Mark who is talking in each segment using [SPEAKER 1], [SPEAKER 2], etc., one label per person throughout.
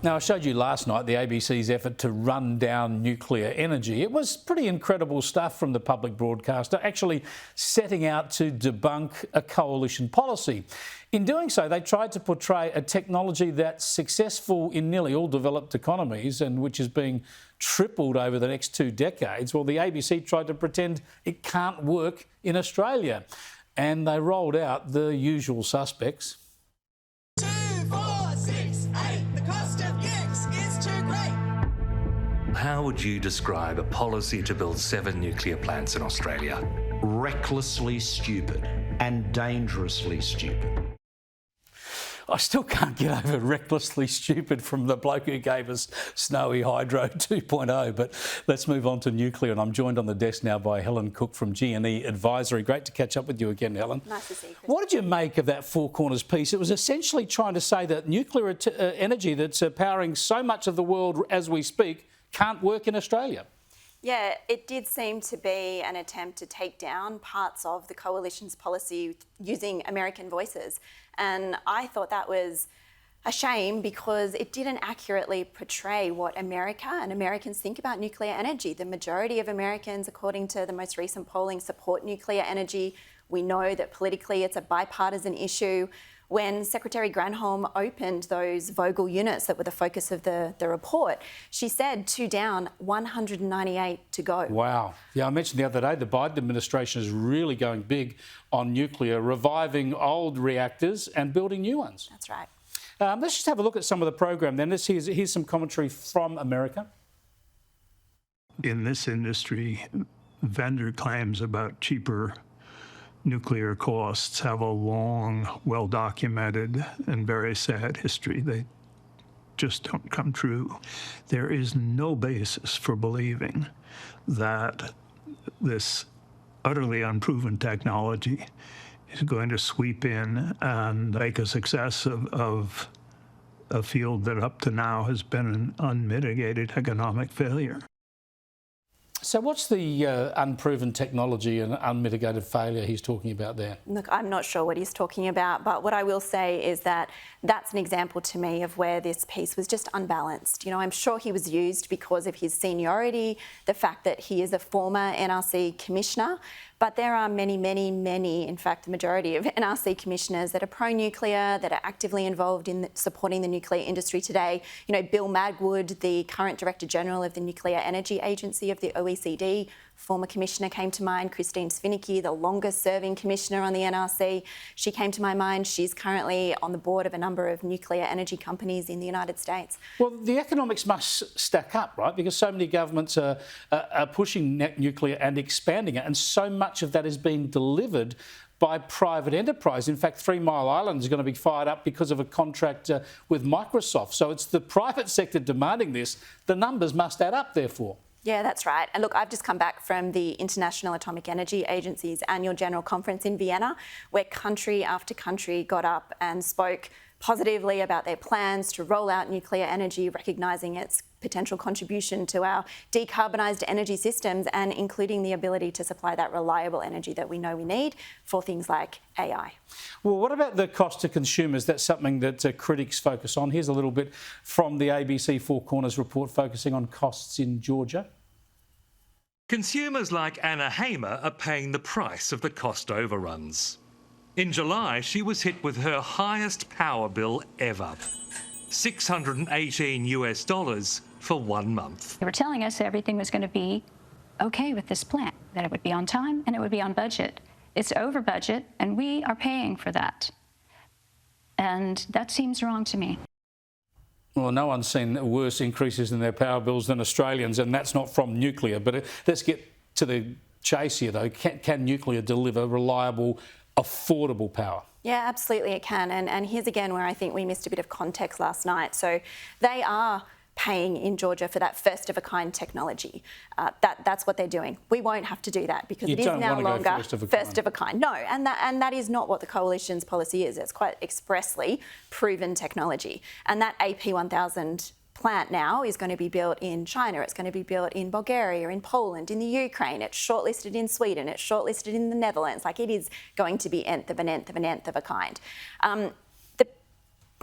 [SPEAKER 1] Now, I showed you last night the ABC's effort to run down nuclear energy. It was pretty incredible stuff from the public broadcaster, actually setting out to debunk a coalition policy. In doing so, they tried to portray a technology that's successful in nearly all developed economies and which is being tripled over the next 2 decades. Well, the ABC tried to pretend it can't work in Australia. And they rolled out the usual suspects.
[SPEAKER 2] How would you describe a policy to build 7 nuclear plants in Australia?
[SPEAKER 3] Recklessly stupid and dangerously stupid.
[SPEAKER 1] I still can't get over recklessly stupid from the bloke who gave us Snowy Hydro 2.0. But let's move on to nuclear. And I'm joined on the desk now by Helen Cook from GNE Advisory. Great to catch up with you again, Helen.
[SPEAKER 4] Nice to see you, Chris.
[SPEAKER 1] What did you make of that Four Corners piece? It was essentially trying to say that nuclear energy that's powering so much of the world as we speak can't work in Australia.
[SPEAKER 4] Yeah, it did seem to be an attempt to take down parts of the coalition's policy using American voices. And I thought that was a shame because it didn't accurately portray what America and Americans think about nuclear energy. The majority of Americans, according to the most recent polling, support nuclear energy. We know that politically it's a bipartisan issue. When Secretary Granholm opened those Vogel units that were the focus of the report, she said 2 down, 198 to go.
[SPEAKER 1] Wow. Yeah, I mentioned the other day the Biden administration is really going big on nuclear, reviving old reactors and building new ones.
[SPEAKER 4] That's right.
[SPEAKER 1] Let's just have a look at some of the program then. Here's some commentary from America.
[SPEAKER 5] In this industry, vendor claims about cheaper nuclear costs have a long, well-documented and very sad history. They just don't come true. There is no basis for believing that this utterly unproven technology is going to sweep in and make a success of a field that up to now has been an unmitigated economic failure.
[SPEAKER 1] So what's the unproven technology and unmitigated failure he's talking about there?
[SPEAKER 4] Look, I'm not sure what he's talking about, but what I will say is that that's an example to me of where this piece was just unbalanced. You know, I'm sure he was used because of his seniority, the fact that he is a former NRC commissioner, but there are many, in fact, the majority of NRC commissioners that are pro-nuclear, that are actively involved in supporting the nuclear industry today. You know, Bill Magwood, the current Director General of the Nuclear Energy Agency of the OECD, former commissioner came to mind. Christine Svinicki, the longest serving commissioner on the NRC, she came to my mind. She's currently on the board of a number of nuclear energy companies in the United States.
[SPEAKER 1] Well, the economics must stack up, right? Because so many governments are pushing nuclear and expanding it, and so much of that is being delivered by private enterprise. In fact, 3 Mile Island is going to be fired up because of a contract with Microsoft. So it's the private sector demanding this. The numbers must add up, therefore.
[SPEAKER 4] Yeah, that's right. And look, I've just come back from the International Atomic Energy Agency's annual general conference in Vienna, where country after country got up and spoke positively about their plans to roll out nuclear energy, recognising its potential contribution to our decarbonised energy systems and including the ability to supply that reliable energy that we know we need for things like AI.
[SPEAKER 1] Well, what about the cost to consumers? That's something that critics focus on. Here's a little bit from the ABC Four Corners report focusing on costs in Georgia.
[SPEAKER 2] Consumers like Anna Hamer are paying the price of the cost overruns. In July, she was hit with her highest power bill ever, $618 for 1 month.
[SPEAKER 6] They were telling us everything was going to be okay with this plan, that it would be on time and it would be on budget. It's over budget, and we are paying for that. And that seems wrong to me.
[SPEAKER 1] Well, no one's seen worse increases in their power bills than Australians, and that's not from nuclear. But let's get to the chase here, though. Can nuclear deliver reliable, affordable power?
[SPEAKER 4] Yeah, absolutely it can. And here's again where I think we missed a bit of context last night. So they are paying in Georgia for that first-of-a-kind technology. That's what they're doing. We won't have to do that because it is now longer first-of-a-kind. No, and that is not what the coalition's policy is. It's quite expressly proven technology. And that AP1000 plant now is going to be built in China, it's going to be built in Bulgaria, in Poland, in the Ukraine, it's shortlisted in Sweden, it's shortlisted in the Netherlands. Like, it is going to be nth of an nth of an nth of a kind. The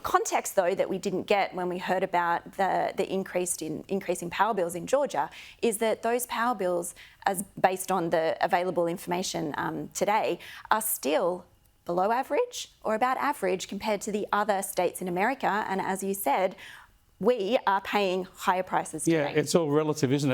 [SPEAKER 4] context, though, that we didn't get when we heard about the increasing power bills in Georgia is that those power bills, as based on the available information today, are still below average or about average compared to the other states in America. And as you said, we are paying higher prices today.
[SPEAKER 1] Yeah, it's all relative, isn't it?